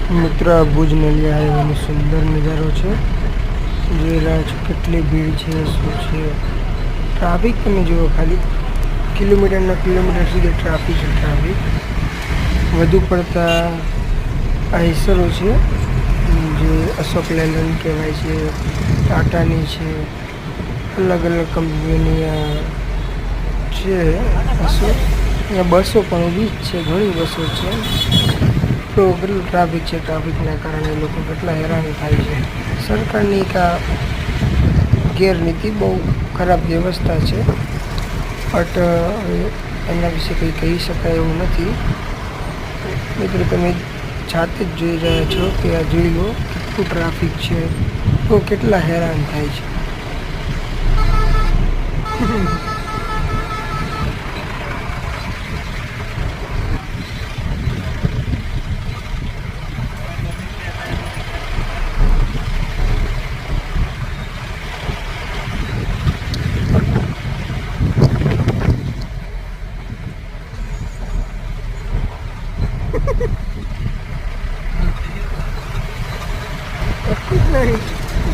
મિત્ર ભુજ નલિયા હાઈવેનો સુંદર નજારો છે. જોઈ રહ્યા છો કેટલી ભીડ છે, શું છે. ટ્રાફિક તમે જુઓ ખાલી કિલોમીટરના કિલોમીટર સુધી ટ્રાફિક છે. ટ્રાફિક વધુ પડતા આઈસરો છે, જે અશોક લેલન કહેવાય છે, ટાટાની છે, અલગ અલગ કંપનીઓની છે. અશોક અહીંયા બસો પણ ઊભી જ છે, ઘણી બસો છે. તો કેટલું ટ્રાફિક છે. ટ્રાફિકના કારણે લોકો કેટલા હેરાન થાય છે. સરકારની એક આ ગેરનીતિ બહુ ખરાબ વ્યવસ્થા છે, બટ એના વિશે કંઈ કહી શકાય એવું નથી. મિત્રો તમે જાતે જ જોઈ રહ્યા છો કે આ જોઈ લો કેટલું ટ્રાફિક છે, તો કેટલા હેરાન થાય છે.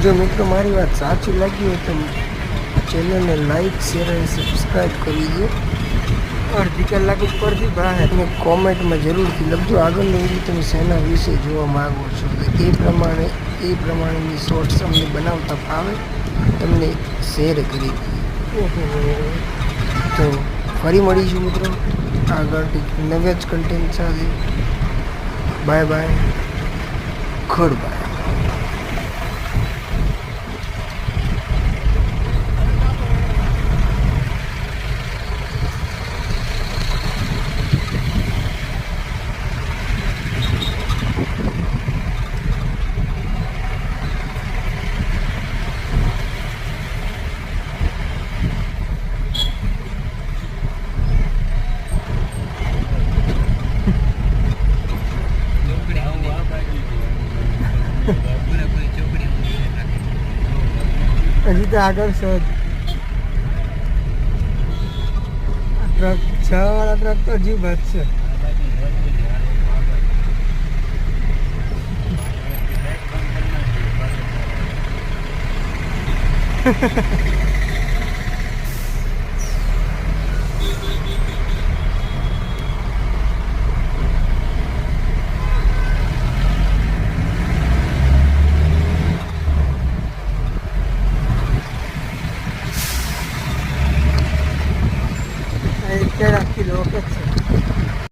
જો મિત્રો મારી વાત સાચી લાગી હોય તો ચેનલને લાઈક, શેર અને સબસ્ક્રાઈબ કરી દો. અડધી કલાક ઉપરથી બહાર તમે કોમેન્ટમાં જરૂરથી લખજો આગળનો વિડીયો તમે શેના વિશે જોવા માગો છો. એ પ્રમાણેની શોર્ટ્સ અમને બનાવતા ફાવે તમને શેર કરી દઈએ. તો ફરી મળીશું મિત્રો આગળ નવા જ કન્ટેન્ટ સાથે. Bye bye, good bye. હજી તો આગળ છે ટ્રક, 6 વાળા ટ્રક તો હજી વધશે.